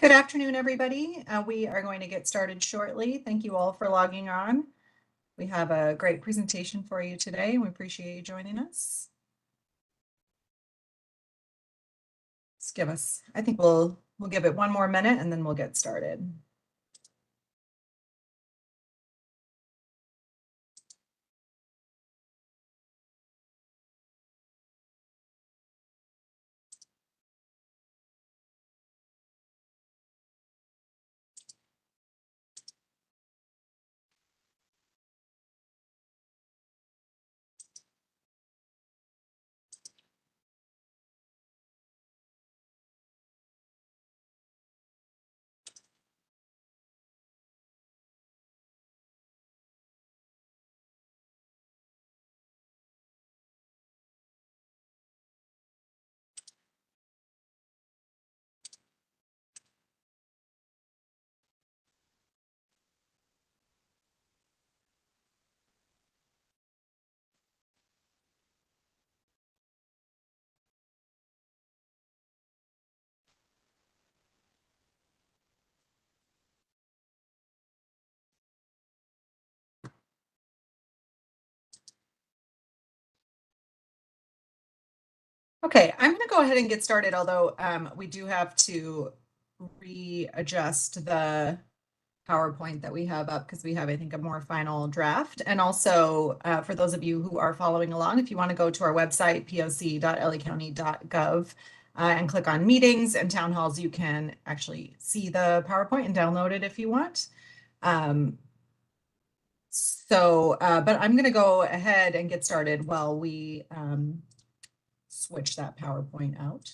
Good afternoon, everybody. We are going to get started shortly. Thank you all for logging on. We have a great presentation for you today, and we appreciate you joining us. I think we'll give it one more minute and then we'll get started. Okay, I'm going to go ahead and get started, although we do have to readjust the PowerPoint that we have up because we have, I think, a more final draft. And also, for those of you who are following along, if you want to go to our website, poc.lacounty.gov, and click on meetings and town halls, you can actually see the PowerPoint and download it if you want. But I'm going to go ahead and get started while we switch that PowerPoint out.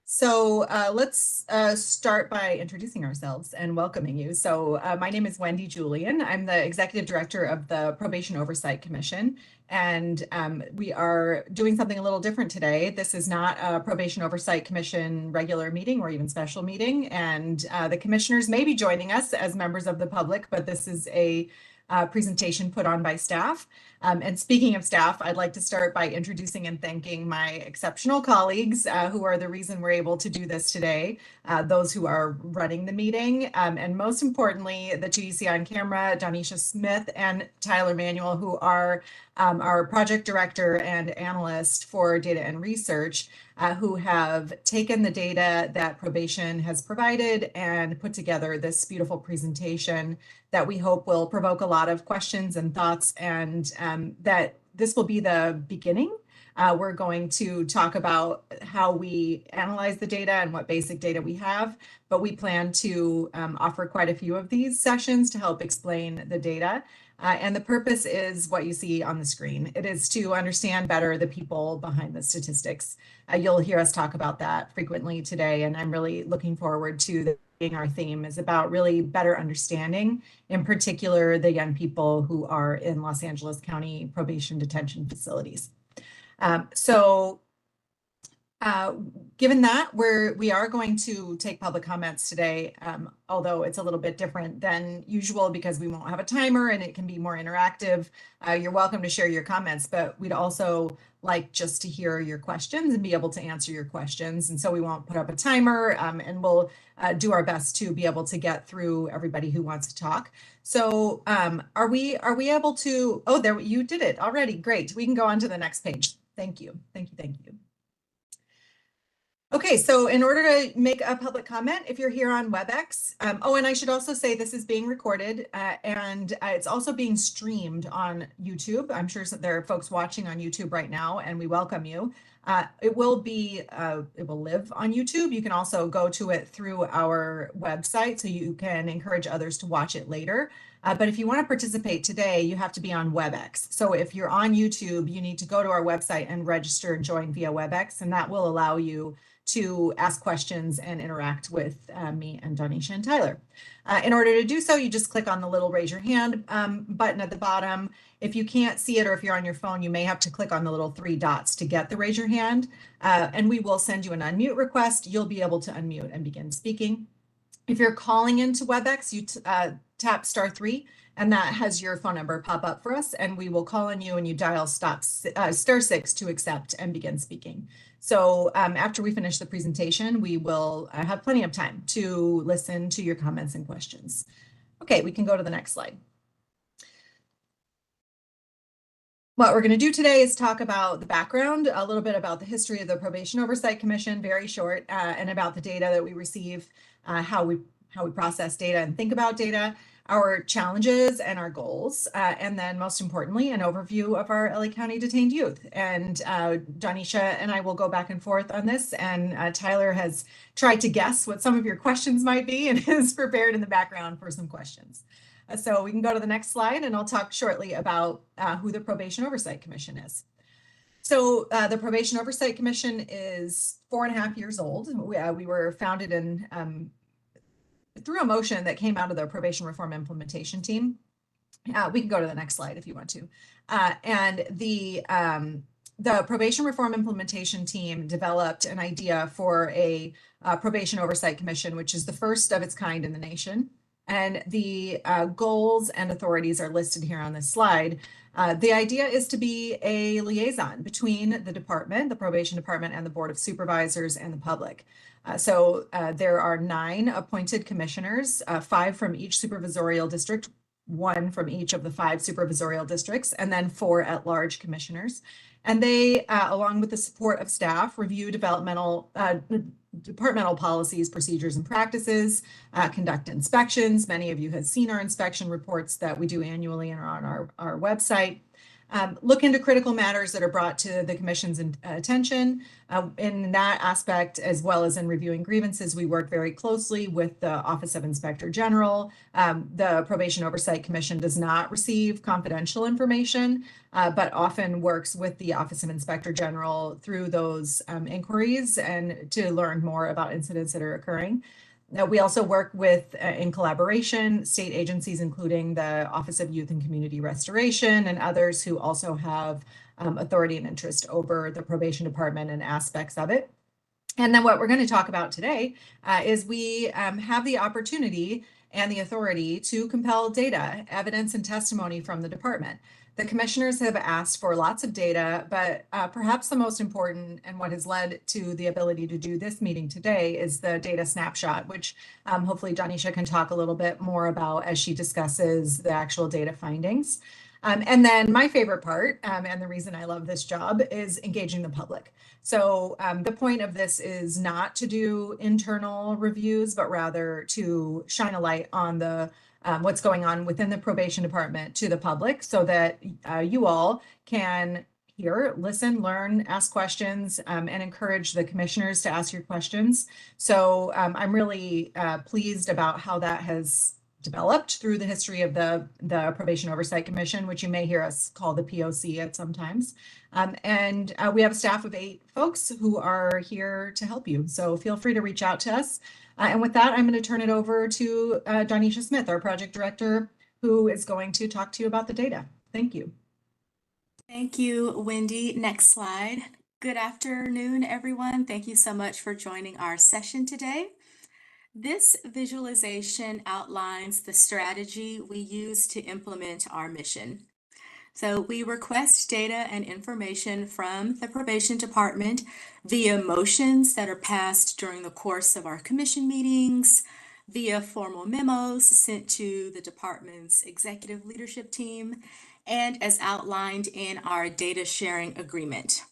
So let's start by introducing ourselves and welcoming you. So my name is Wendy Julian. I'm the Executive Director of the Probation Oversight Commission, and we are doing something a little different today. This is not a Probation Oversight Commission regular meeting or even special meeting, and the commissioners may be joining us as members of the public, but this is a presentation put on by staff. And speaking of staff, I'd like to start by introducing and thanking my exceptional colleagues who are the reason we're able to do this today, those who are running the meeting, and most importantly, the two you see on camera, Donisha Smith and Tyler Manuel, who are our project director and analyst for data and research, who have taken the data that probation has provided and put together this beautiful presentation that we hope will provoke a lot of questions and thoughts, and that this will be the beginning. We're going to talk about how we analyze the data and what basic data we have, but we plan to offer quite a few of these sessions to help explain the data. And the purpose is what you see on the screen. It is to understand better the people behind the statistics. You'll hear us talk about that frequently today, and I'm really looking forward to our theme is about really better understanding, in particular, the young people who are in Los Angeles County probation detention facilities. Given that, we are going to take public comments today, although it's a little bit different than usual because we won't have a timer and it can be more interactive. You're welcome to share your comments, but we'd also like just to hear your questions and be able to answer your questions. And so we won't put up a timer, and we'll do our best to be able to get through everybody who wants to talk. So are we able to, oh, there, you did it already. Great. We can go on to the next page. Thank you. Thank you. Thank you. Okay, so in order to make a public comment, if you're here on WebEx, oh, and I should also say this is being recorded and it's also being streamed on YouTube. I'm sure there are folks watching on YouTube right now, and we welcome you. It will live on YouTube. You can also go to it through our website, so you can encourage others to watch it later. But if you want to participate today, you have to be on WebEx. So if you're on YouTube, you need to go to our website and register and join via WebEx, and that will allow you to ask questions and interact with me and Donisha and Tyler. In order to do so, you just click on the little raise your hand button at the bottom. If you can't see it, or if you're on your phone, you may have to click on the little three dots to get the raise your hand, and we will send you an unmute request. You'll be able to unmute and begin speaking. If you're calling into WebEx, you tap *3, and that has your phone number pop up for us, and we will call on you and you dial *6 to accept and begin speaking. So after we finish the presentation, we will have plenty of time to listen to your comments and questions. Okay, we can go to the next slide. What we're going to do today is talk about the background, a little bit about the history of the Probation Oversight Commission, very short, and about the data that we receive, how we process data and think about data, our challenges and our goals, and then most importantly, an overview of our LA County detained youth. And Danisha and I will go back and forth on this, and Tyler has tried to guess what some of your questions might be and is prepared in the background for some questions. So we can go to the next slide, and I'll talk shortly about who the Probation Oversight Commission is. So the Probation Oversight Commission is 4.5 years old. We were founded through a motion that came out of the Probation Reform Implementation Team. We can go to the next slide if you want to. And the Probation Reform Implementation Team developed an idea for a Probation Oversight Commission, which is the first of its kind in the nation. And the goals and authorities are listed here on this slide. The idea is to be a liaison between the department, the probation department, and the Board of Supervisors and the public. So there are 9 appointed commissioners, 5 from each supervisorial district, 1 from each of the 5 supervisorial districts, and then 4 at-large commissioners. And they, along with the support of staff, review departmental policies, procedures, and practices, conduct inspections. Many of you have seen our inspection reports that we do annually and are on our website. Look into critical matters that are brought to the Commission's attention. In that aspect, as well as in reviewing grievances, we work very closely with the Office of Inspector General. The Probation Oversight Commission does not receive confidential information, but often works with the Office of Inspector General through those inquiries and to learn more about incidents that are occurring. We also work with, in collaboration, state agencies, including the Office of Youth and Community Restoration and others who also have authority and interest over the probation department and aspects of it. And then what we're going to talk about today is we have the opportunity and the authority to compel data, evidence, and testimony from the department. The commissioners have asked for lots of data, but perhaps the most important and what has led to the ability to do this meeting today is the data snapshot, which hopefully Danisha can talk a little bit more about as she discusses the actual data findings. And then my favorite part, and the reason I love this job, is engaging the public. So the point of this is not to do internal reviews, but rather to shine a light on the what's going on within the probation department to the public so that you all can hear, listen, learn, ask questions, and encourage the commissioners to ask your questions. So I'm really pleased about how that has developed through the history of the Probation Oversight Commission, which you may hear us call the POC at sometimes. And we have a staff of 8 folks who are here to help you. So feel free to reach out to us. And with that, I'm going to turn it over to Danisha Smith, our project director, who is going to talk to you about the data. Thank you. Thank you, Wendy. Next slide. Good afternoon, everyone. Thank you so much for joining our session today. This visualization outlines the strategy we use to implement our mission. So we request data and information from the probation department via motions that are passed during the course of our commission meetings, via formal memos sent to the department's executive leadership team, and as outlined in our data sharing agreement.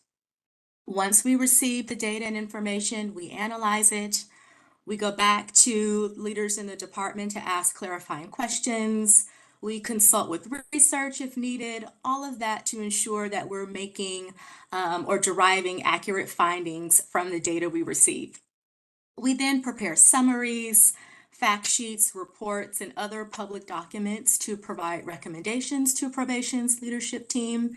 Once we receive the data and information, we analyze it. We go back to leaders in the department to ask clarifying questions. We consult with research if needed, all of that to ensure that we're making or deriving accurate findings from the data we receive. We then prepare summaries, fact sheets, reports, and other public documents to provide recommendations to probation's leadership team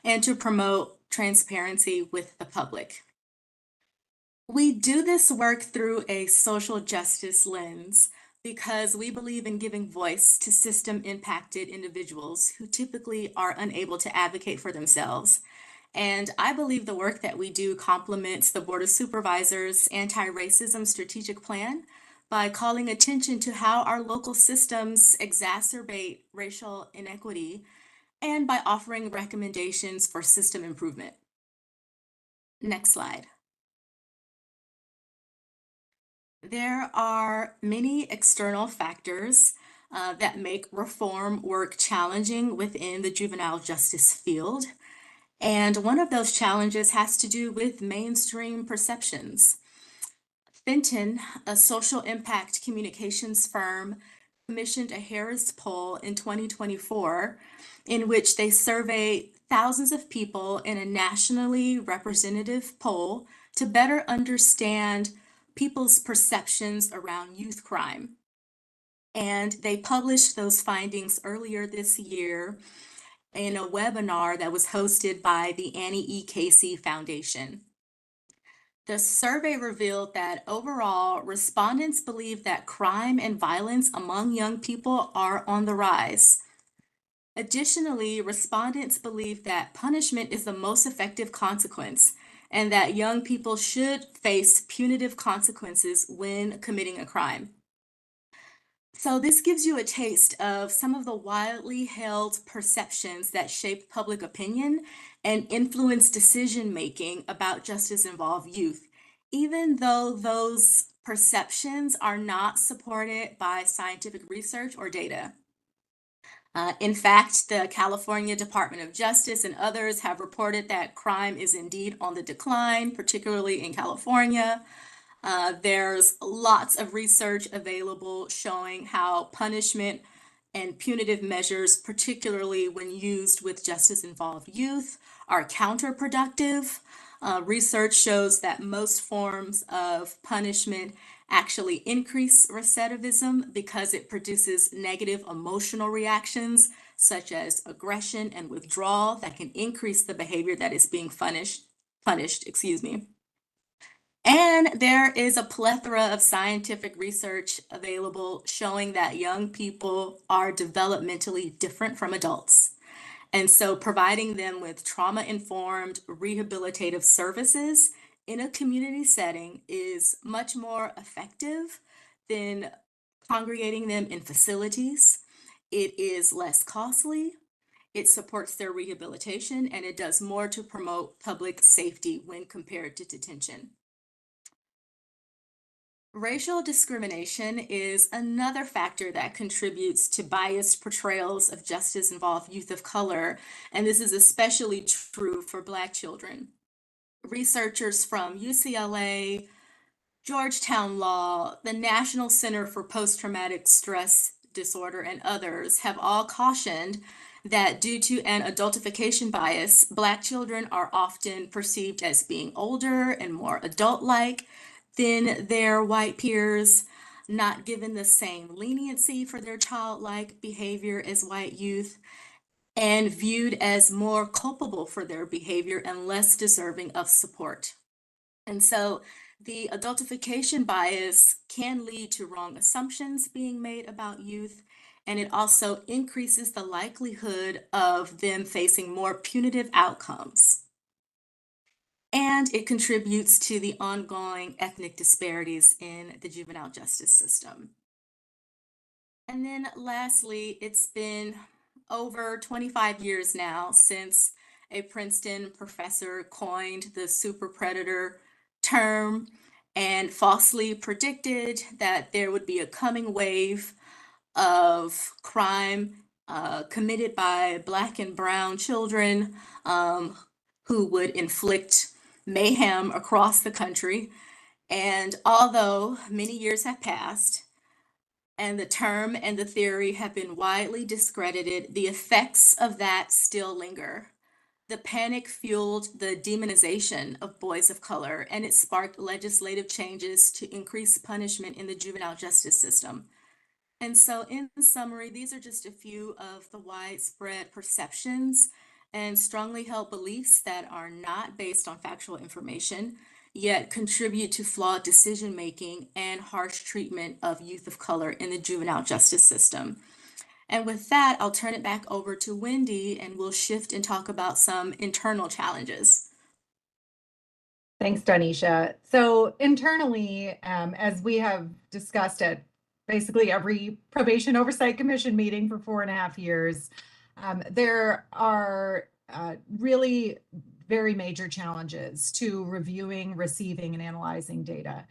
and to promote transparency with the public. We do this work through a social justice lens because we believe in giving voice to system-impacted individuals who typically are unable to advocate for themselves. And I believe the work that we do complements the Board of Supervisors' anti-racism strategic plan, by calling attention to how our local systems exacerbate racial inequity and by offering recommendations for system improvement. Next slide. There are many external factors that make reform work challenging within the juvenile justice field. And one of those challenges has to do with mainstream perceptions. Fenton, a social impact communications firm, commissioned a Harris poll in 2024 in which they surveyed thousands of people in a nationally representative poll to better understand people's perceptions around youth crime. And they published those findings earlier this year in a webinar that was hosted by the Annie E. Casey Foundation. The survey revealed that overall, respondents believe that crime and violence among young people are on the rise. Additionally, respondents believe that punishment is the most effective consequence and that young people should face punitive consequences when committing a crime. So this gives you a taste of some of the widely held perceptions that shape public opinion and influence decision-making about justice-involved youth, even though those perceptions are not supported by scientific research or data. In fact, the California Department of Justice and others have reported that crime is indeed on the decline, particularly in California. There's lots of research available showing how punishment and punitive measures, particularly when used with justice-involved youth, are counterproductive. Research shows that most forms of punishment actually increase recidivism because it produces negative emotional reactions such as aggression and withdrawal that can increase the behavior that is being punished. And there is a plethora of scientific research available showing that young people are developmentally different from adults. And so providing them with trauma-informed rehabilitative services in a community setting is much more effective than congregating them in facilities. It is less costly, it supports their rehabilitation, and it does more to promote public safety when compared to detention. Racial discrimination is another factor that contributes to biased portrayals of justice-involved youth of color, and this is especially true for Black children. Researchers from UCLA, Georgetown Law, the National Center for Post-Traumatic Stress Disorder, and others have all cautioned that due to an adultification bias, Black children are often perceived as being older and more adult-like than their white peers, not given the same leniency for their childlike behavior as white youth, and viewed as more culpable for their behavior and less deserving of support. And so the adultification bias can lead to wrong assumptions being made about youth, and it also increases the likelihood of them facing more punitive outcomes. And it contributes to the ongoing ethnic disparities in the juvenile justice system. And then lastly, it's been over 25 years now since a Princeton professor coined the super predator term and falsely predicted that there would be a coming wave of crime committed by Black and brown children who would inflict mayhem across the country. And although many years have passed and the term and the theory have been widely discredited, the effects of that still linger. The panic fueled the demonization of boys of color, and it sparked legislative changes to increase punishment in the juvenile justice system. And so in summary, these are just a few of the widespread perceptions and strongly held beliefs that are not based on factual information, yet contribute to flawed decision-making and harsh treatment of youth of color in the juvenile justice system. And with that, I'll turn it back over to Wendy and we'll shift and talk about some internal challenges. Thanks, Danisha. So internally, as we have discussed at basically every probation oversight commission meeting for 4.5 years, there are really very major challenges to reviewing, receiving, and analyzing data.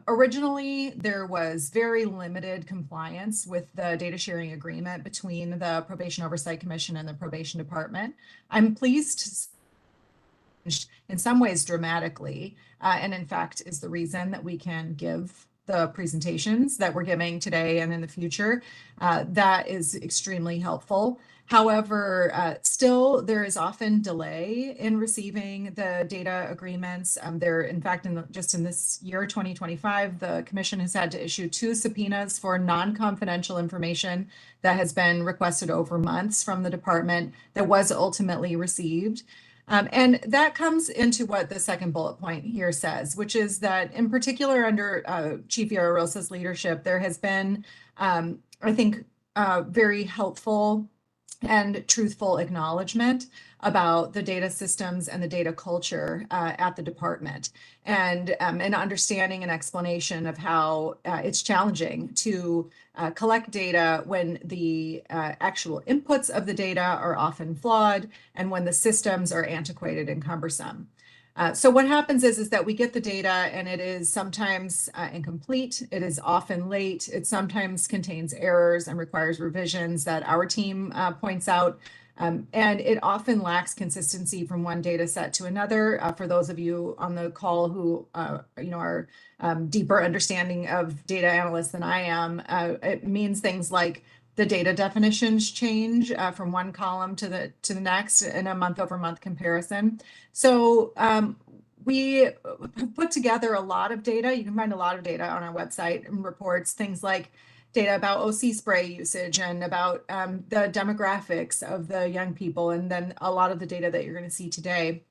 Originally, there was very limited compliance with the data sharing agreement between the Probation Oversight Commission and the Probation Department. I'm pleased to in some ways dramatically, and in fact is the reason that we can give the presentations that we're giving today and in the future. That is extremely helpful. However, still there is often delay in receiving the data agreements. In fact, just in this year, 2025, the Commission has had to issue 2 subpoenas for non-confidential information that has been requested over months from the department that was ultimately received. And that comes into what the second bullet point here says, which is that in particular under Chief Villarosa's leadership, there has been, I think, very helpful and truthful acknowledgement about the data systems and the data culture at the department, and an understanding and explanation of how it's challenging to collect data when the actual inputs of the data are often flawed and when the systems are antiquated and cumbersome. So what happens is that we get the data and it is sometimes incomplete, it is often late, it sometimes contains errors and requires revisions that our team points out. And it often lacks consistency from one data set to another. For those of you on the call who are deeper understanding of data analysts than I am, it means things like the data definitions change from one column to the next in a month-over-month comparison. So we put together a lot of data. You can find a lot of data on our website and reports, things like data about OC spray usage and about the demographics of the young people, and then a lot of the data that you're going to see today.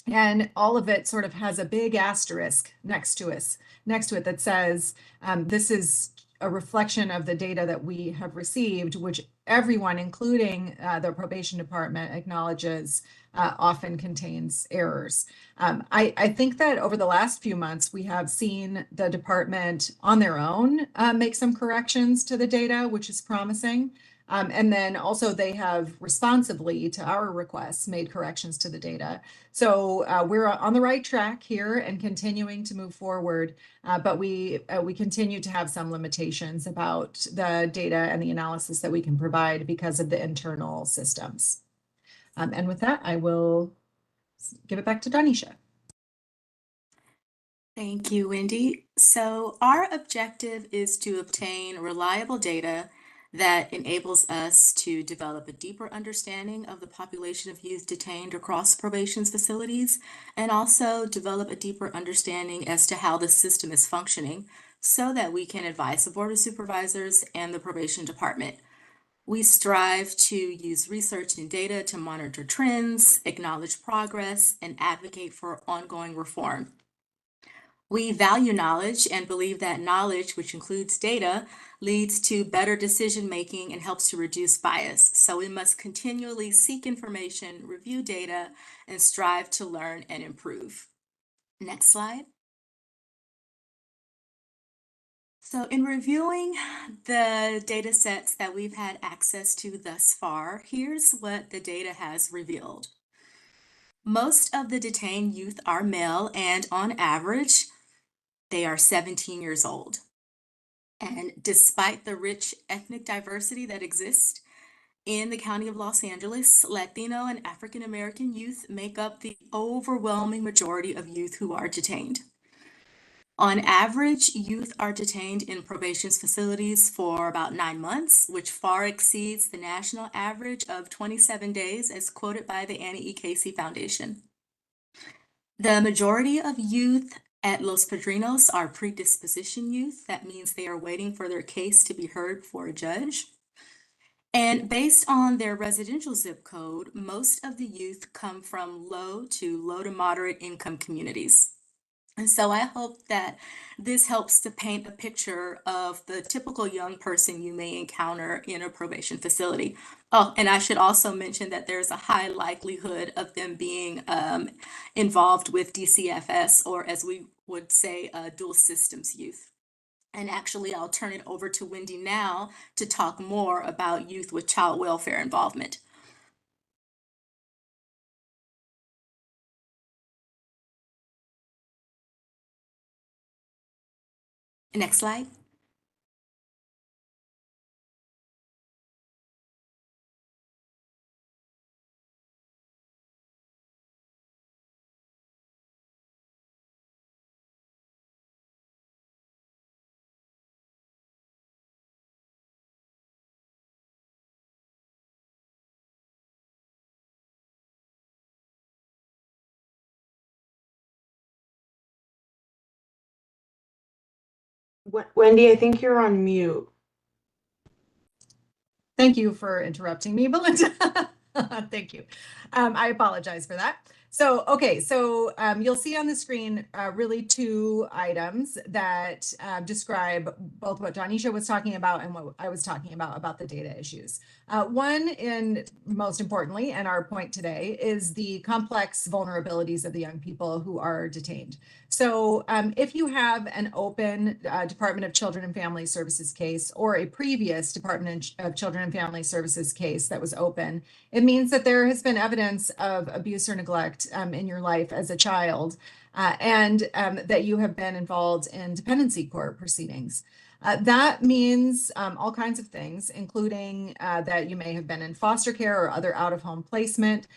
And all of it sort of has a big asterisk next to it that says this is a reflection of the data that we have received, which everyone, including the probation department, acknowledges often contains errors. I think that over the last few months, we have seen the department on their own make some corrections to the data, which is promising. And then also they have responsibly to our requests made corrections to the data. So we're on the right track here and continuing to move forward, but we continue to have some limitations about the data and the analysis that we can provide because of the internal systems. And with that, I will give it back to Danisha. Thank you, Wendy. So our objective is to obtain reliable data that enables us to develop a deeper understanding of the population of youth detained across probation's facilities, and also develop a deeper understanding as to how the system is functioning so that we can advise the Board of Supervisors and the probation department. We strive to use research and data to monitor trends, acknowledge progress, and advocate for ongoing reform. We value knowledge and believe that knowledge, which includes data, leads to better decision-making and helps to reduce bias. So we must continually seek information, review data, and strive to learn and improve. Next slide. So in reviewing the data sets that we've had access to thus far, here's what the data has revealed. Most of the detained youth are male, and on average, they are 17 years old. And despite the rich ethnic diversity that exists in the County of Los Angeles, Latino and African American youth make up the overwhelming majority of youth who are detained. On average, youth are detained in probation's facilities for about 9 months, which far exceeds the national average of 27 days as quoted by the Annie E. Casey Foundation. The majority of youth at Los Padrinos are predisposition youth. That means they are waiting for their case to be heard before a judge. And based on their residential zip code, most of the youth come from low to moderate income communities. And so I hope that this helps to paint a picture of the typical young person you may encounter in a probation facility. Oh, and I should also mention that there's a high likelihood of them being involved with DCFS, or as we would say, dual systems youth. And actually, I'll turn it over to Wendy now to talk more about youth with child welfare involvement. Next slide. Wendy, I think you're on mute. Thank you for interrupting me, Belinda. Thank you. I apologize for that. So, okay, so you'll see on the screen really two items that describe both what Donisha was talking about and what I was talking about the data issues. One, and most importantly, and our point today, is the complex vulnerabilities of the young people who are detained. So if you have an open Department of Children and Family Services case or a previous Department of Children and Family Services case that was open, it means that there has been evidence of abuse or neglect in your life as a child, and that you have been involved in dependency court proceedings. That means all kinds of things, including that you may have been in foster care or other out-of-home placement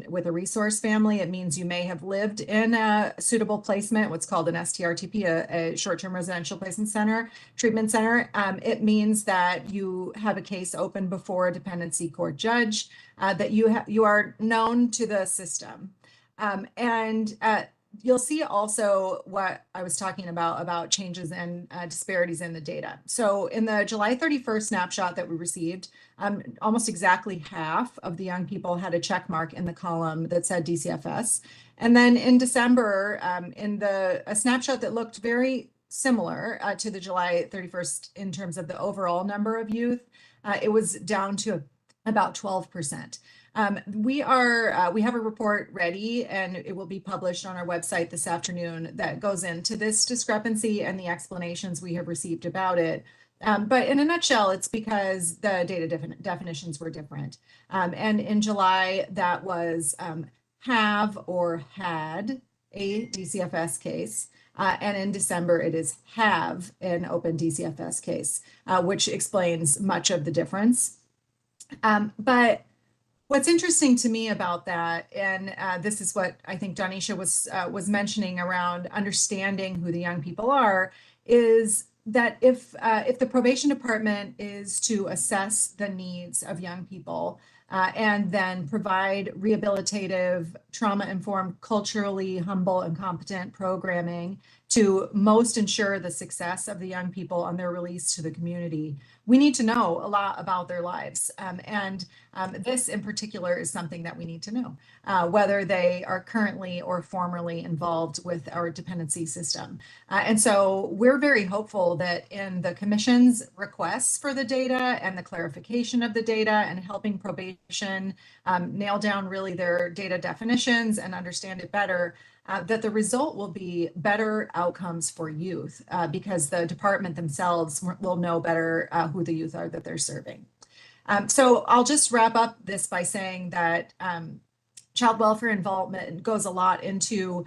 with a resource family. It means you may have lived in a suitable placement, what's called an STRTP, a short-term residential placement center, treatment center. It means that you have a case open before a dependency court judge, that you are known to the system. You'll see also what I was talking about changes and disparities in the data. So in the July 31st snapshot that we received, almost exactly half of the young people had a check mark in the column that said DCFS. And then in December, in a snapshot that looked very similar to the July 31st in terms of the overall number of youth, it was down to about 12%. We have a report ready and it will be published on our website this afternoon that goes into this discrepancy and the explanations we have received about it. But in a nutshell, it's because the data definitions were different. And in July, that was have or had a DCFS case. And in December, it is have an open DCFS case, which explains much of the difference. But what's interesting to me about that, and this is what I think Donisha was mentioning around understanding who the young people are, is that if the probation department is to assess the needs of young people and then provide rehabilitative, trauma-informed, culturally humble and competent programming to most ensure the success of the young people on their release to the community, we need to know a lot about their lives. This in particular is something that we need to know, whether they are currently or formerly involved with our dependency system. And so we're very hopeful that in the Commission's requests for the data and the clarification of the data and helping probation nail down really their data definitions and understand it better, that the result will be better outcomes for youth because the department themselves will know better who the youth are that they're serving. So I'll just wrap up this by saying that child welfare involvement goes a lot into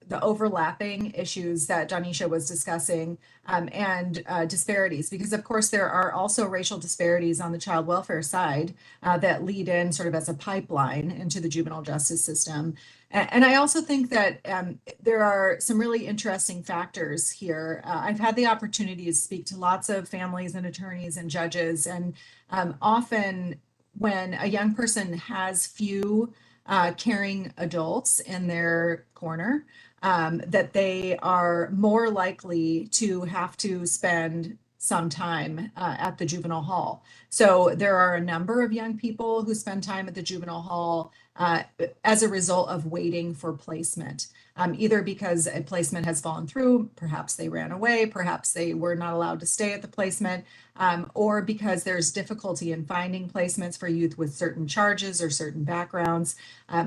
the overlapping issues that Donisha was discussing and disparities, because of course there are also racial disparities on the child welfare side that lead in sort of as a pipeline into the juvenile justice system. And I also think that there are some really interesting factors here. I've had the opportunity to speak to lots of families and attorneys and judges, and often when a young person has few caring adults in their corner, that they are more likely to have to spend some time at the juvenile hall. So there are a number of young people who spend time at the juvenile hall as a result of waiting for placement. either because a placement has fallen through, perhaps they ran away, perhaps they were not allowed to stay at the placement, or because there's difficulty in finding placements for youth with certain charges or certain backgrounds.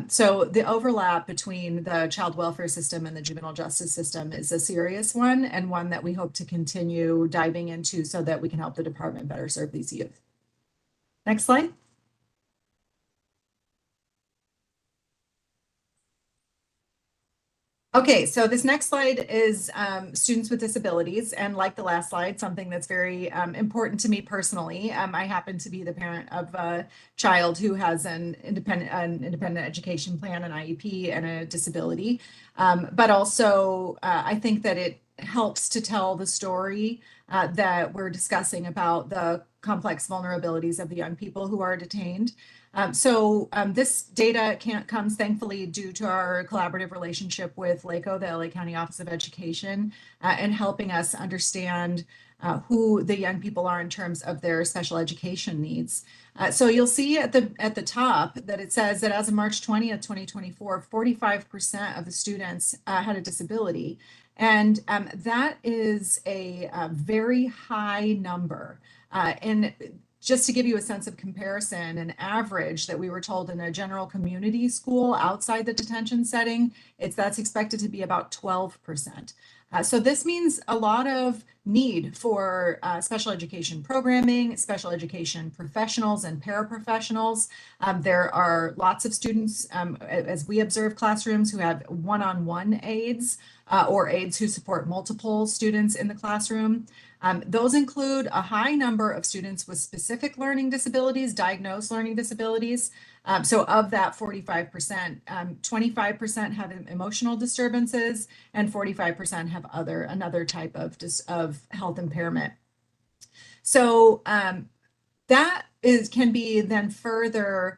So the overlap between the child welfare system and the juvenile justice system is a serious one, and one that we hope to continue diving into so that we can help the department better serve these youth. Next slide. Okay, so this next slide is students with disabilities, and like the last slide, something that's very important to me personally. I happen to be the parent of a child who has an independent education plan, an IEP, and a disability. But also, I think that it helps to tell the story that we're discussing about the complex vulnerabilities of the young people who are detained. So this data comes thankfully due to our collaborative relationship with LACO, the LA County Office of Education, and helping us understand who the young people are in terms of their special education needs. So you'll see at the top that it says that as of March 20th, 2024, 45% of the students had a disability. And that is a very high number. And just to give you a sense of comparison, an average that we were told in a general community school outside the detention setting, that's expected to be about 12%. So this means a lot of need for special education programming, special education professionals and paraprofessionals. There are lots of students, as we observe classrooms, who have one-on-one aides or aides who support multiple students in the classroom. Those include a high number of students with specific learning disabilities, diagnosed learning disabilities. So of that 45%, 25% have emotional disturbances and 45% have another type of health impairment. So that can be then further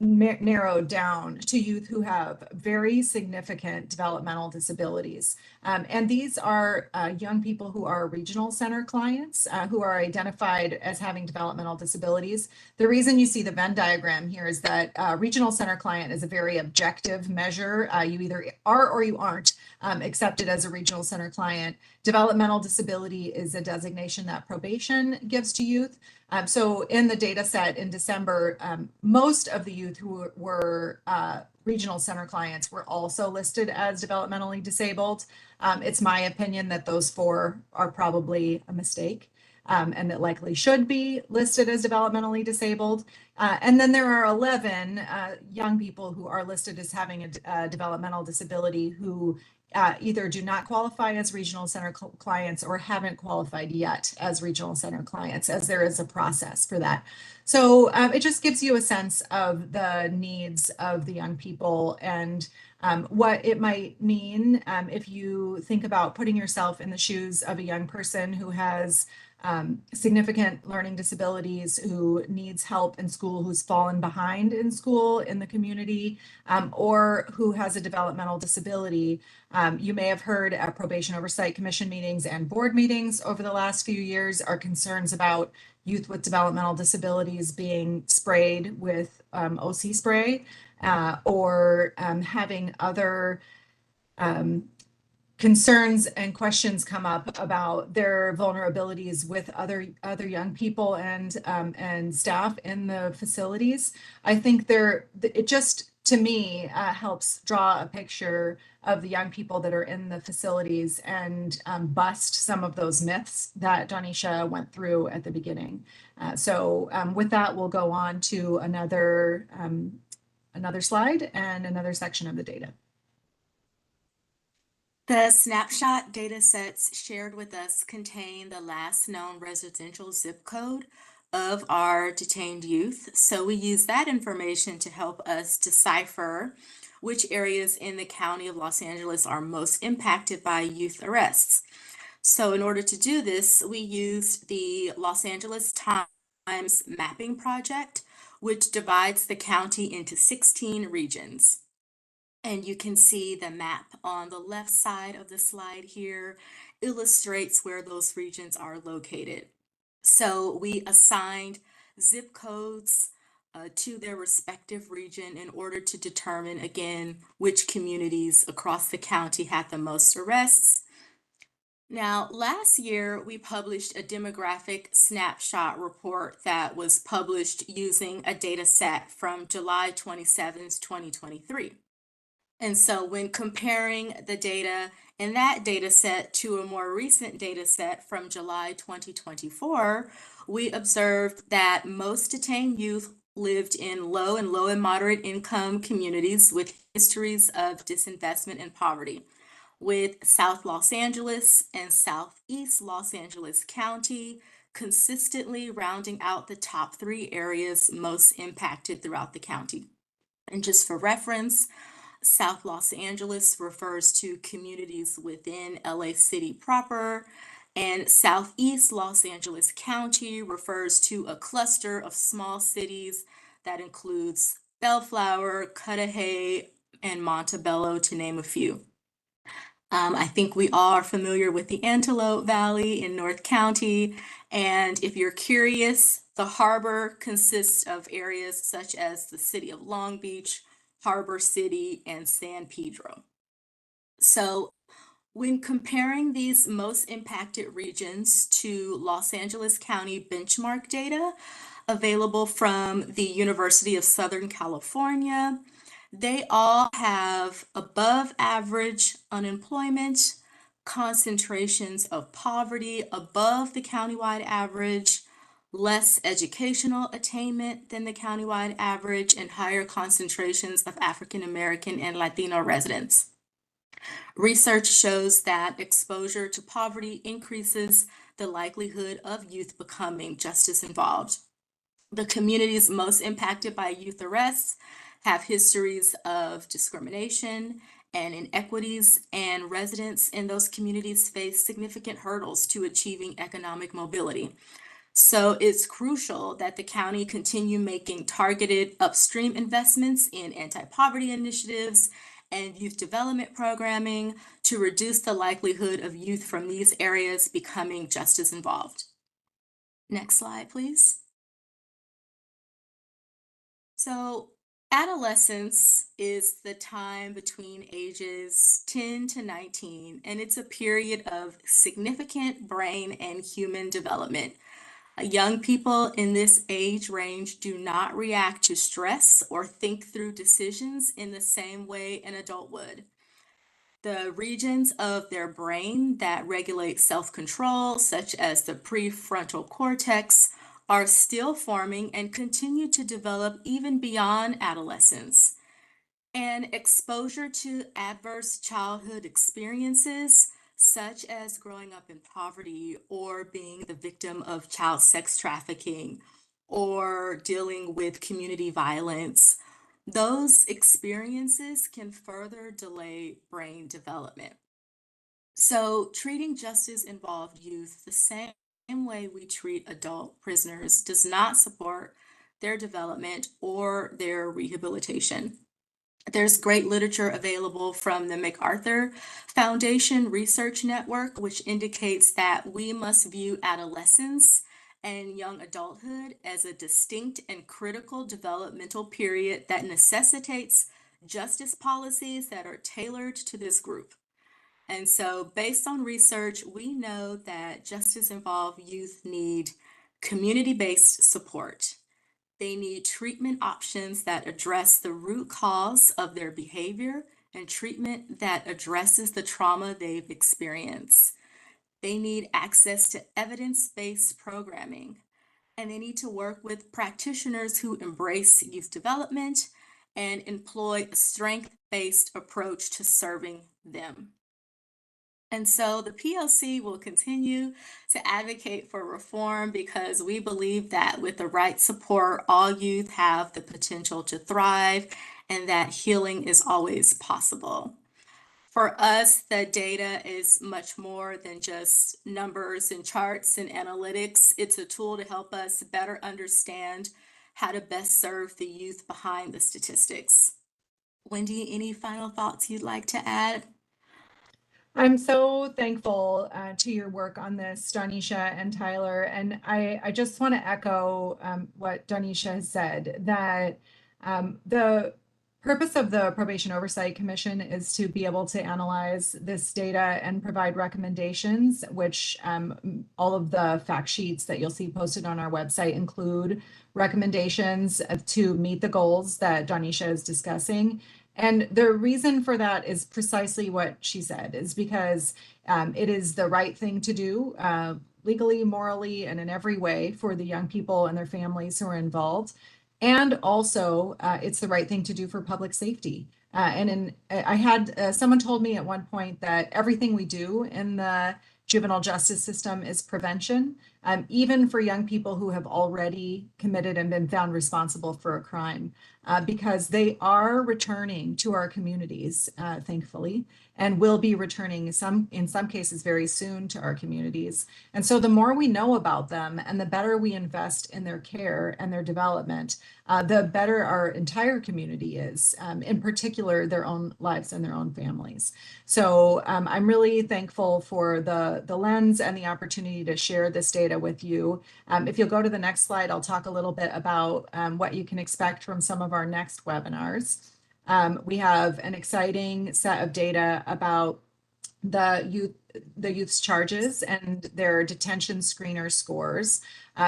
narrowed down to youth who have very significant developmental disabilities. And these are young people who are regional center clients who are identified as having developmental disabilities. The reason you see the Venn diagram here is that regional center client is a very objective measure. You either are or you aren't accepted as a regional center client. Developmental disability is a designation that probation gives to youth. So in the data set in December, most of the youth who were regional center clients were also listed as developmentally disabled. It's my opinion that those 4 are probably a mistake and that likely should be listed as developmentally disabled. And then there are 11 young people who are listed as having a developmental disability who either do not qualify as regional center clients or haven't qualified yet as regional center clients, as there is a process for that. So it just gives you a sense of the needs of the young people and what it might mean if you think about putting yourself in the shoes of a young person who has significant learning disabilities, who needs help in school, who's fallen behind in school, in the community, or who has a developmental disability. You may have heard at Probation Oversight Commission meetings and board meetings over the last few years are concerns about youth with developmental disabilities being sprayed with OC spray or having other concerns and questions come up about their vulnerabilities with other young people and staff in the facilities. I think it just, to me, helps draw a picture of the young people that are in the facilities and bust some of those myths that Donisha went through at the beginning. So with that, we'll go on to another slide and another section of the data. The snapshot data sets shared with us contain the last known residential zip code of our detained youth. So we use that information to help us decipher which areas in the County of Los Angeles are most impacted by youth arrests. So in order to do this, we used the Los Angeles Times mapping project, which divides the county into 16 regions. And you can see the map on the left side of the slide here illustrates where those regions are located. So we assigned zip codes to their respective region in order to determine, again, which communities across the county had the most arrests. Now, last year, we published a demographic snapshot report that was published using a data set from July 27th, 2023. And so when comparing the data in that data set to a more recent data set from July 2024, we observed that most detained youth lived in low and moderate income communities with histories of disinvestment and poverty, with South Los Angeles and Southeast Los Angeles County consistently rounding out the top 3 areas most impacted throughout the county. And just for reference, South Los Angeles refers to communities within LA City proper, and Southeast Los Angeles County refers to a cluster of small cities that includes Bellflower, Cudahy, and Montebello, to name a few. I think we all are familiar with the Antelope Valley in North County, and if you're curious, the harbor consists of areas such as the city of Long Beach, Harbor City, and San Pedro. So when comparing these most impacted regions to Los Angeles County benchmark data available from the University of Southern California, they all have above average unemployment, concentrations of poverty above the countywide average, less educational attainment than the countywide average, and higher concentrations of African American and Latino residents. Research shows that exposure to poverty increases the likelihood of youth becoming justice involved. The communities most impacted by youth arrests have histories of discrimination and inequities, and residents in those communities face significant hurdles to achieving economic mobility. So it's crucial that the county continue making targeted upstream investments in anti-poverty initiatives and youth development programming to reduce the likelihood of youth from these areas becoming justice involved. Next slide, please. So adolescence is the time between ages 10 to 19, and it's a period of significant brain and human development. Young people in this age range do not react to stress or think through decisions in the same way an adult would. The regions of their brain that regulate self-control, such as the prefrontal cortex, are still forming and continue to develop even beyond adolescence. And exposure to adverse childhood experiences, such as growing up in poverty or being the victim of child sex trafficking or dealing with community violence, those experiences can further delay brain development. So treating justice involved youth the same way we treat adult prisoners does not support their development or their rehabilitation. There's great literature available from the MacArthur Foundation Research Network, which indicates that we must view adolescence and young adulthood as a distinct and critical developmental period that necessitates justice policies that are tailored to this group. And so, based on research, we know that justice involved youth need community-based support. They need treatment options that address the root cause of their behavior and treatment that addresses the trauma they've experienced. They need access to evidence-based programming, and they need to work with practitioners who embrace youth development and employ a strength-based approach to serving them. And so the PLC will continue to advocate for reform because we believe that with the right support, all youth have the potential to thrive and that healing is always possible. For us, the data is much more than just numbers and charts and analytics. It's a tool to help us better understand how to best serve the youth behind the statistics. Wendy, any final thoughts you'd like to add? I'm so thankful to your work on this, Donisha and Tyler. And I just want to echo what Donisha has said, that the purpose of the Probation Oversight Commission is to be able to analyze this data and provide recommendations, which all of the fact sheets that you'll see posted on our website include recommendations to meet the goals that Donisha is discussing. And the reason for that is precisely what she said, is because it is the right thing to do legally, morally, and in every way for the young people and their families who are involved. And also, it's the right thing to do for public safety. I had someone told me at one point that everything we do in the juvenile justice system is prevention, even for young people who have already committed and been found responsible for a crime, because they are returning to our communities, thankfully, and will be returning in some cases very soon to our communities. And so the more we know about them and the better we invest in their care and their development, the better our entire community is, in particular, their own lives and their own families. So I'm really thankful for the lens and the opportunity to share this data with you. If you'll go to the next slide, I'll talk a little bit about what you can expect from some of our next webinars. We have an exciting set of data about the youth's charges and their detention screener scores.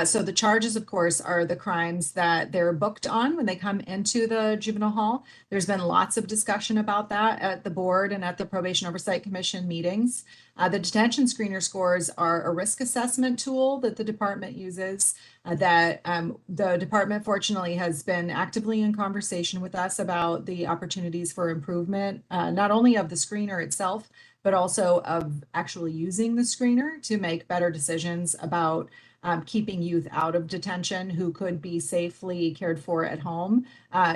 So the charges, of course, are the crimes that they're booked on when they come into the juvenile hall. There's been lots of discussion about that at the board and at the Probation Oversight Commission meetings. The detention screener scores are a risk assessment tool that the department uses, that the department fortunately has been actively in conversation with us about the opportunities for improvement, not only of the screener itself, but also of actually using the screener to make better decisions about keeping youth out of detention who could be safely cared for at home,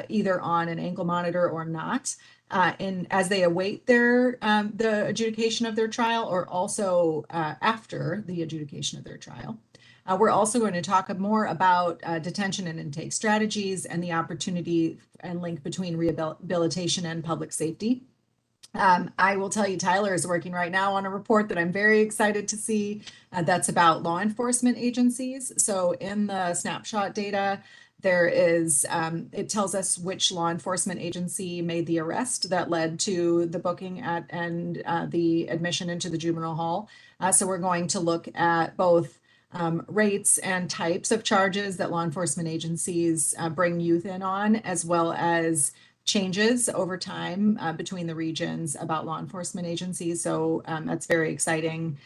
either on an ankle monitor or not. And as they await the adjudication of their trial, or also after the adjudication of their trial. We're also going to talk more about detention and intake strategies and the opportunity and link between rehabilitation and public safety. I will tell you, Tyler is working right now on a report that I'm very excited to see, that's about law enforcement agencies. So in the snapshot data, there is, it tells us which law enforcement agency made the arrest that led to the booking and the admission into the juvenile hall. So we're going to look at both rates and types of charges that law enforcement agencies bring youth in on, as well as changes over time between the regions about law enforcement agencies. So that's very exciting,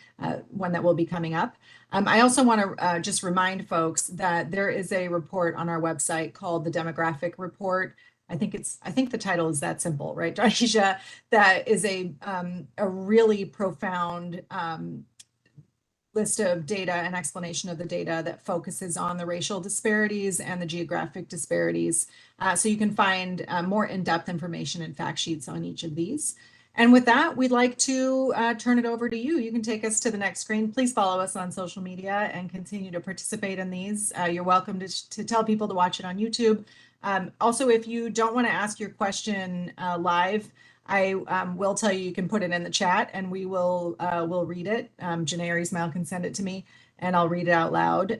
one that will be coming up. I also want to just remind folks that there is a report on our website called the Demographic Report. I think the title is that simple, right, Daisha? That is a really profound list of data and explanation of the data that focuses on the racial disparities and the geographic disparities. So you can find more in-depth information and fact sheets on each of these. And with that, we'd like to turn it over to you. You can take us to the next screen. Please follow us on social media and continue to participate in these. You're welcome to tell people to watch it on YouTube. Also, if you don't want to ask your question live, I will tell you, you can put it in the chat and we'll read it. Janae or Ismail can send it to me and I'll read it out loud.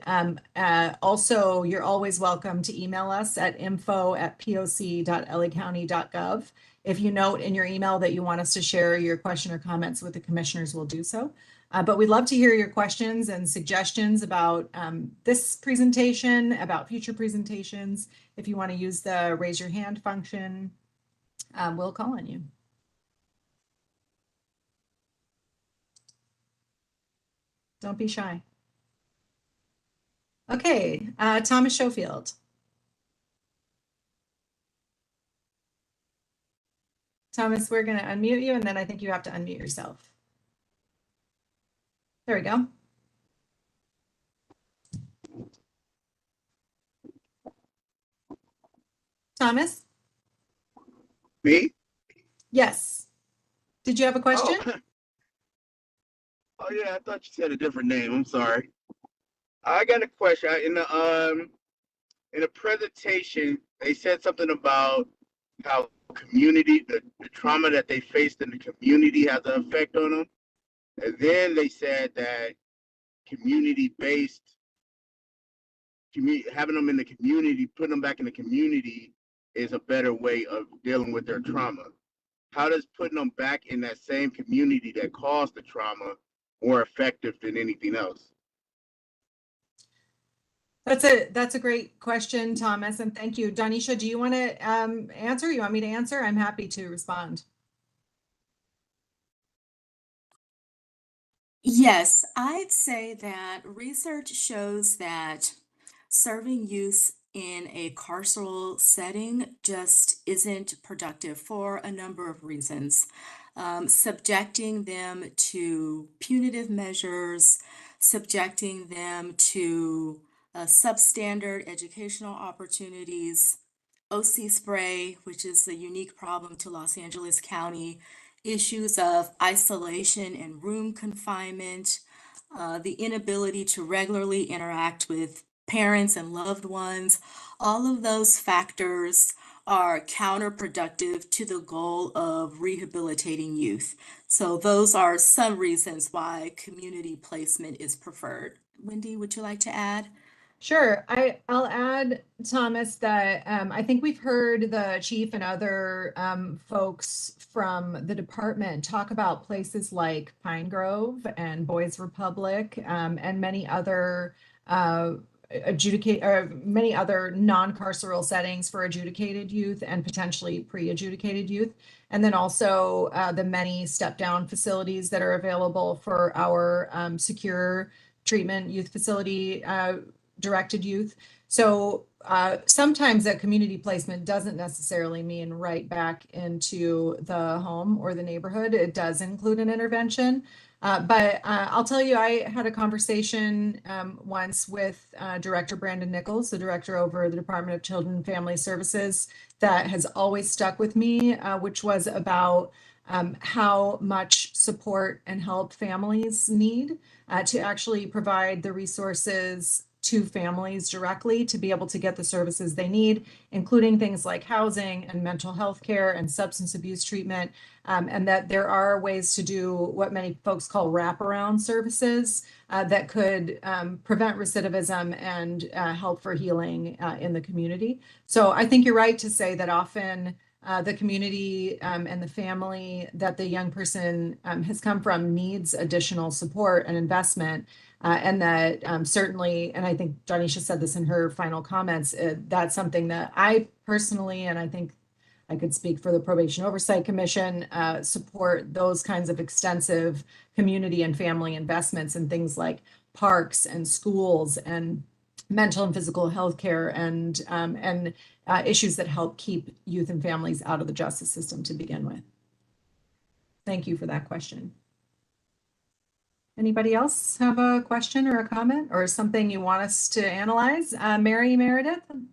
Also, you're always welcome to email us at info@poc.lacounty.gov. If you note in your email that you want us to share your question or comments with the commissioners, we'll do so. But we'd love to hear your questions and suggestions about this presentation, about future presentations. If you want to use the raise your hand function, we'll call on you. Don't be shy. Okay, Thomas Schofield. Thomas, we're going to unmute you, and then I think you have to unmute yourself. There we go. Thomas? Me? Yes. Did you have a question? Oh yeah, I thought you said a different name. I'm sorry. I got a question. In the presentation, they said something about how community, the trauma that they faced in the community has an effect on them. And then they said that community-based, having them in the community, putting them back in the community is a better way of dealing with their trauma. How does putting them back in that same community that caused the trauma more effective than anything else? That's a great question, Thomas, and thank you. Danisha, do you want to answer? You want me to answer? I'm happy to respond. Yes, I'd say that research shows that serving youth in a carceral setting just isn't productive for a number of reasons. Subjecting them to punitive measures, subjecting them to substandard educational opportunities, OC spray, which is a unique problem to Los Angeles County, issues of isolation and room confinement, the inability to regularly interact with parents and loved ones, all of those factors are counterproductive to the goal of rehabilitating youth. So those are some reasons why community placement is preferred. Wendy, would you like to add? Sure. I'll add, Thomas, that I think we've heard the chief and other folks from the department talk about places like Pine Grove and Boys Republic and many other many other non-carceral settings for adjudicated youth and potentially pre-adjudicated youth. And then also the many step-down facilities that are available for our secure treatment youth facility directed youth. So sometimes that community placement doesn't necessarily mean right back into the home or the neighborhood. It does include an intervention. But I'll tell you, I had a conversation once with Director Brandon Nichols, the director over the Department of Children and Family Services, that has always stuck with me, which was about how much support and help families need to actually provide the resources to families directly to be able to get the services they need, including things like housing and mental health care and substance abuse treatment, and that there are ways to do what many folks call wraparound services that could prevent recidivism and help for healing in the community. So I think you're right to say that often the community and the family that the young person has come from needs additional support and investment. And that certainly, and I think Danisha said this in her final comments, that's something that I personally, and I think I could speak for the Probation Oversight Commission, support those kinds of extensive community and family investments in things like parks and schools and mental and physical health care and issues that help keep youth and families out of the justice system to begin with. Thank you for that question. Anybody else have a question or a comment or something you want us to analyze? Mary Meredith? Can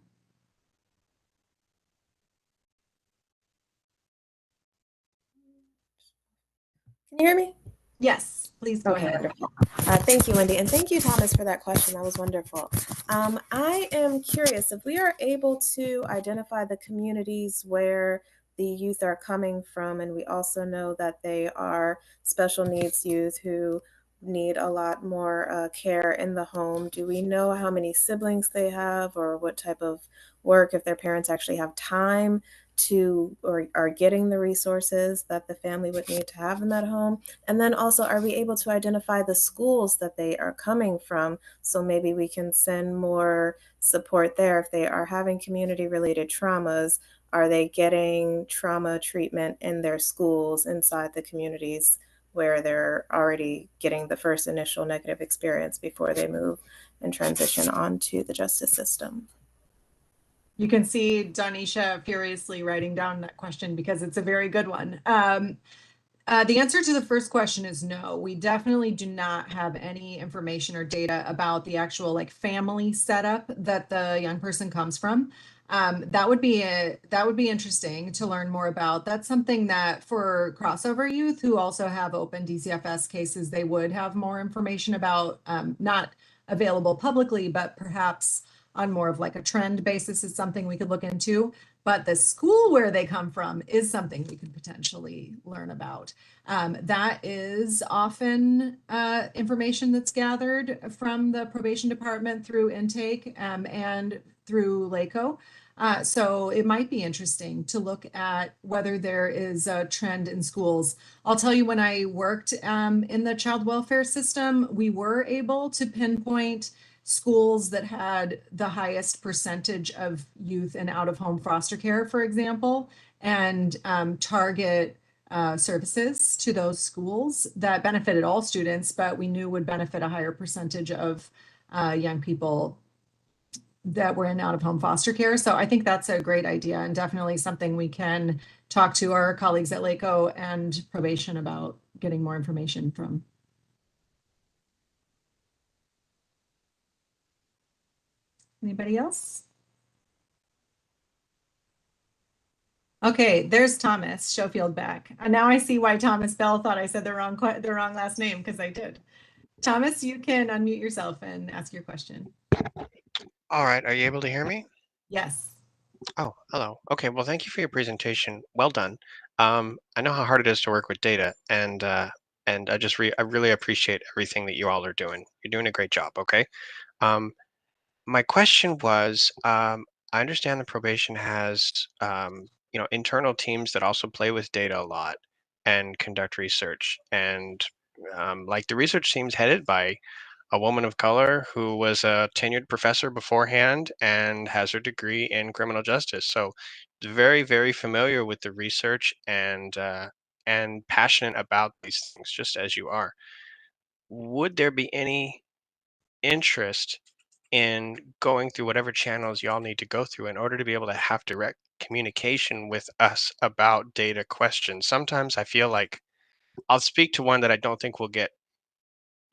you hear me? Yes, please go ahead. Wonderful. Thank you, Wendy. And thank you, Thomas, for that question. That was wonderful. I am curious if we are able to identify the communities where the youth are coming from, and we also know that they are special needs youth who need a lot more care in the home. Do we know how many siblings they have or what type of work, if their parents actually have time to or are getting the resources that the family would need to have in that home? And then also, are we able to identify the schools that they are coming from? So maybe we can send more support there. If they are having community-related traumas, are they getting trauma treatment in their schools inside the communities where they're already getting the first initial negative experience before they move and transition onto the justice system? You can see Danisha furiously writing down that question because it's a very good one. The answer to the first question is no. We definitely do not have any information or data about the actual like family setup that the young person comes from. That would be interesting to learn more about. That's something that for crossover youth who also have open DCFS cases, they would have more information about, not available publicly, but perhaps on more of like a trend basis is something we could look into. But the school where they come from is something we could potentially learn about. That is often information that's gathered from the probation department through intake and through LACO. So it might be interesting to look at whether there is a trend in schools. I'll tell you, when I worked in the child welfare system, we were able to pinpoint schools that had the highest percentage of youth in out-of-home foster care, for example, and target services to those schools that benefited all students, but we knew would benefit a higher percentage of young people that were in out-of-home foster care. So I think that's a great idea and definitely something we can talk to our colleagues at LACO and probation about getting more information from. Anybody else? Okay, there's Thomas Schofield back. And now I see why Thomas Bell thought I said the wrong last name, because I did. Thomas, you can unmute yourself and ask your question. All right, are you able to hear me? Yes. Oh, hello. Okay, well, thank you for your presentation. Well done. I know how hard it is to work with data, and I really appreciate everything that you all are doing. You're doing a great job. Okay. My question was, I understand the probation has, internal teams that also play with data a lot and conduct research, and like the research team's headed by a woman of color who was a tenured professor beforehand and has her degree in criminal justice. So very, very familiar with the research and passionate about these things, just as you are. Would there be any interest in going through whatever channels y'all need to go through in order to be able to have direct communication with us about data questions? Sometimes I feel like I'll speak to one that I don't think will get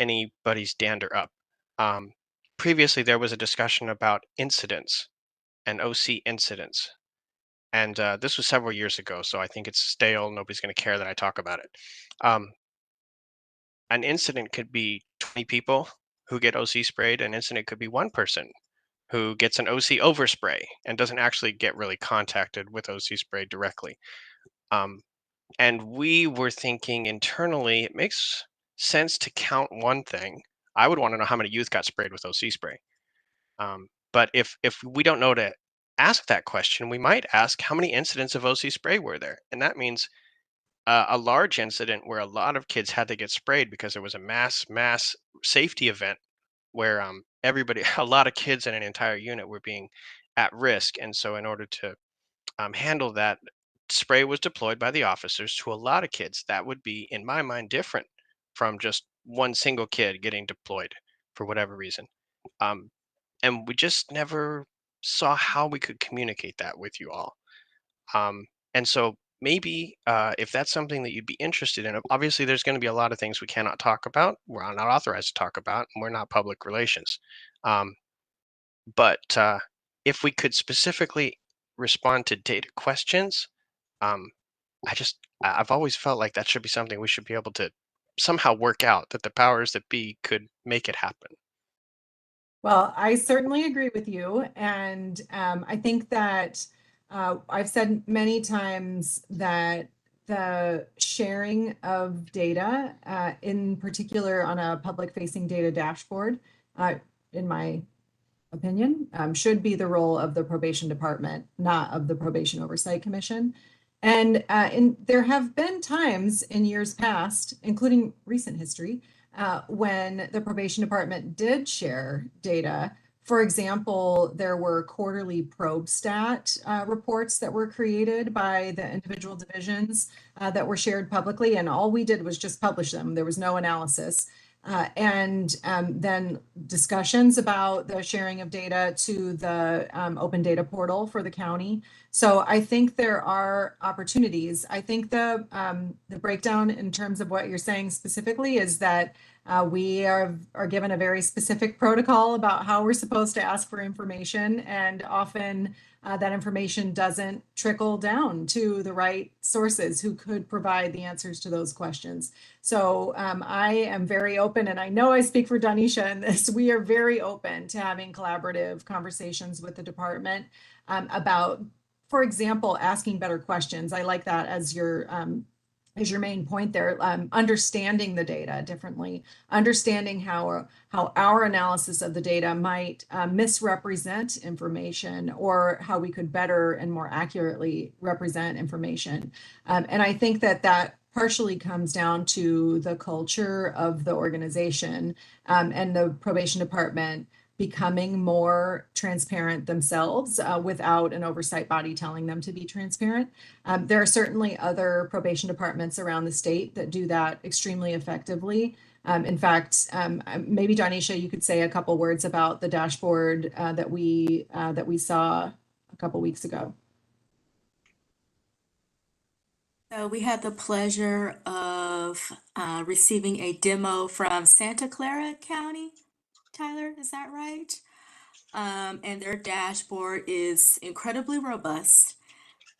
anybody's dander up. Um, Previously, there was a discussion about incidents and OC incidents. And this was several years ago, so I think it's stale. Nobody's going to care that I talk about it. Um, an incident could be 20 people who get OC sprayed. An incident could be one person who gets an OC overspray and doesn't actually get really contacted with OC spray directly. And we were thinking internally, it makes sense to count one thing. I would want to know how many youth got sprayed with OC spray. But if we don't know to ask that question, we might ask how many incidents of OC spray were there, and that means a large incident where a lot of kids had to get sprayed because there was a mass safety event where everybody, a lot of kids in an entire unit were being at risk, and so in order to handle that, spray was deployed by the officers to a lot of kids. That would be, in my mind, different from just one single kid getting deployed for whatever reason. Um, and we just never saw how we could communicate that with you all. And so maybe if that's something that you'd be interested in, obviously there's going to be a lot of things we cannot talk about. We're not authorized to talk about, and we're not public relations. But if we could specifically respond to data questions, um, I've always felt like that should be something we should be able to somehow work out, that the powers that be could make it happen. Well, I certainly agree with you. And I think that I've said many times that the sharing of data, in particular on a public-facing data dashboard, in my opinion, should be the role of the probation department, not of the Probation Oversight Commission. And there have been times in years past, including recent history, when the probation department did share data. For example, there were quarterly ProbeStat reports that were created by the individual divisions that were shared publicly, and all we did was just publish them. There was no analysis. And then discussions about the sharing of data to the open data portal for the county. So I think there are opportunities. I think the breakdown in terms of what you're saying specifically is that we are given a very specific protocol about how we're supposed to ask for information, and often that information doesn't trickle down to the right sources who could provide the answers to those questions. So I am very open, and I know I speak for Danisha in this. We are very open to having collaborative conversations with the department about, for example, asking better questions. I like that as your main point there. Understanding the data differently, understanding how our analysis of the data might misrepresent information, or how we could better and more accurately represent information. And I think that partially comes down to the culture of the organization, and the probation department becoming more transparent themselves without an oversight body telling them to be transparent. There are certainly other probation departments around the state that do that extremely effectively. In fact, maybe Danisha, you could say a couple words about the dashboard that we saw a couple weeks ago. So we had the pleasure of receiving a demo from Santa Clara County. Tyler, is that right? And their dashboard is incredibly robust.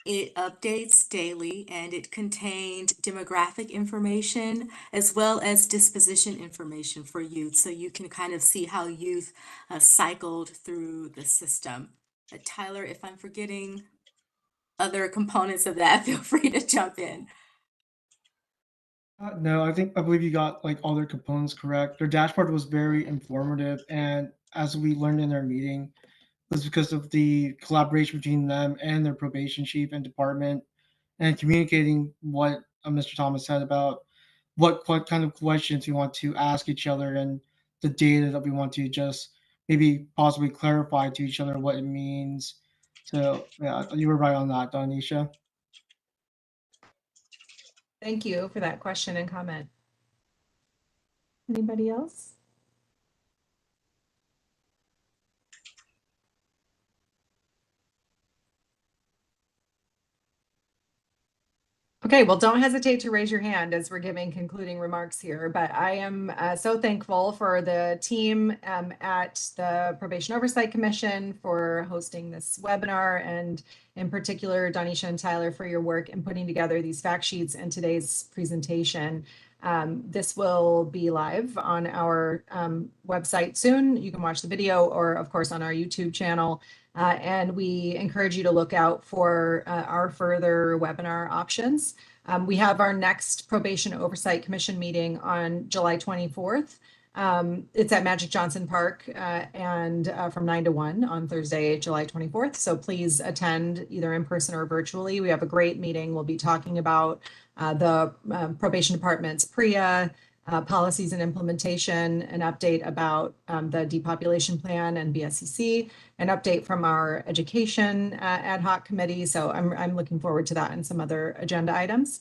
It updates daily, and it contained demographic information as well as disposition information for youth. So you can kind of see how youth cycled through the system. Tyler, if I'm forgetting other components of that, feel free to jump in. No, I believe you got like all their components correct. Their dashboard was very informative, and as we learned in their meeting, was because of the collaboration between them and their probation chief and department, and communicating what Mr. Thomas said about what kind of questions we want to ask each other, and the data that we want to just maybe possibly clarify to each other what it means. So yeah, you were right on that, Danisha. Thank you for that question and comment. Anybody else? Okay, well, don't hesitate to raise your hand as we're giving concluding remarks here, but I am so thankful for the team at the Probation Oversight Commission for hosting this webinar, and in particular, Danisha and Tyler, for your work in putting together these fact sheets and today's presentation. This will be live on our website soon. You can watch the video, or of course on our YouTube channel. And we encourage you to look out for our further webinar options. We have our next Probation Oversight Commission meeting on July 24th. It's at Magic Johnson Park and from 9 to 1 on Thursday, July 24th. So please attend either in person or virtually. We have a great meeting. We'll be talking about the probation department's PREA, policies and implementation, an update about the depopulation plan and BSCC, an update from our education ad hoc committee. So I'm looking forward to that and some other agenda items.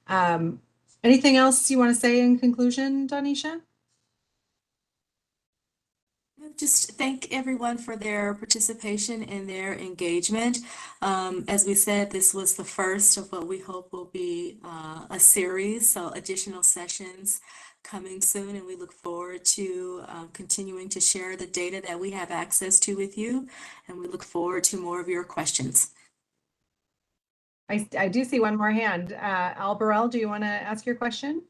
Anything else you want to say in conclusion, Danisha? Just thank everyone for their participation and their engagement. As we said, this was the first of what we hope will be a series, so additional sessions coming soon, and we look forward to continuing to share the data that we have access to with you, and we look forward to more of your questions. I do see one more hand. Al Burrell, do you want to ask your question?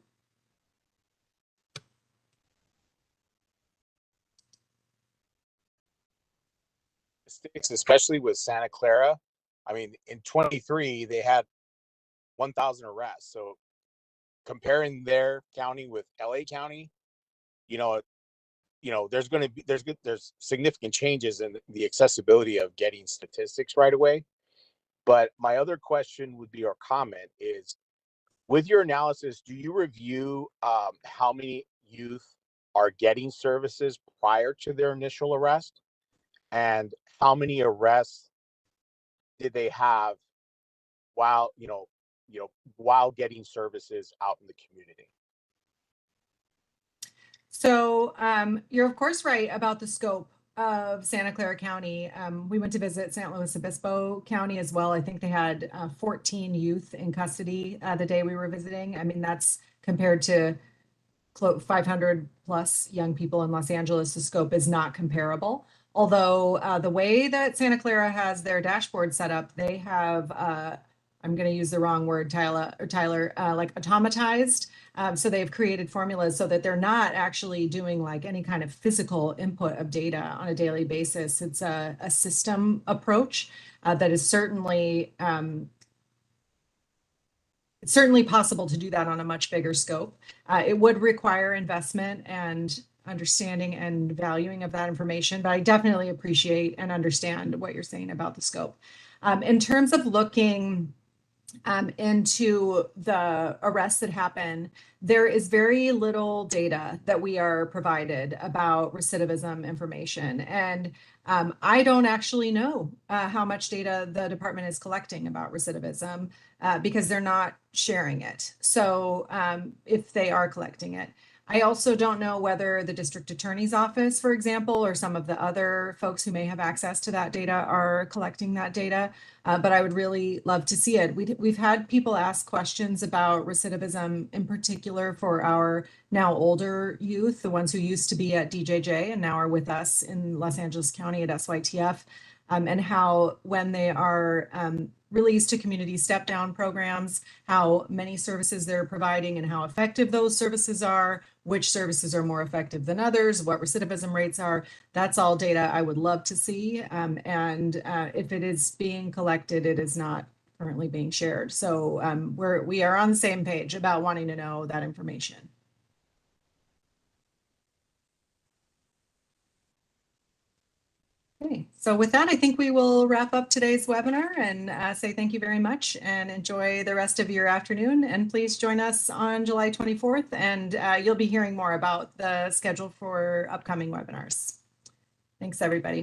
Especially with Santa Clara. I mean, in 23, they had 1,000 arrests. So comparing their county with LA County, there's significant changes in the accessibility of getting statistics right away. But my other question would be, or comment is, with your analysis, do you review how many youth are getting services prior to their initial arrest? And how many arrests did they have while while getting services out in the community? So you're of course right about the scope of Santa Clara County, we went to visit San Luis Obispo County as well. I think they had 14 youth in custody the day we were visiting. I mean, that's compared to 500 plus young people in Los Angeles. The scope is not comparable. Although the way that Santa Clara has their dashboard set up, they have, I'm going to use the wrong word, Tyler, like automatized. So they've created formulas so that they're not actually doing like any kind of physical input of data on a daily basis. It's a system approach that is certainly it's certainly possible to do that on a much bigger scope. It would require investment and understanding and valuing of that information, but I definitely appreciate and understand what you're saying about the scope. In terms of looking into the arrests that happen, there is very little data that we are provided about recidivism information. And I don't actually know how much data the department is collecting about recidivism because they're not sharing it. So if they are collecting it, I also don't know whether the district attorney's office, for example, or some of the other folks who may have access to that data are collecting that data. But I would really love to see it. We've had people ask questions about recidivism, in particular for our now older youth, the ones who used to be at DJJ and now are with us in Los Angeles County at SYTF, and how when they are released to community step down programs, how many services they're providing and how effective those services are, which services are more effective than others, what recidivism rates are. That's all data I would love to see. And if it is being collected, it is not currently being shared. So we are on the same page about wanting to know that information. Okay, so with that, I think we will wrap up today's webinar and say thank you very much and enjoy the rest of your afternoon. And please join us on July 24th, and you'll be hearing more about the schedule for upcoming webinars. Thanks, everybody.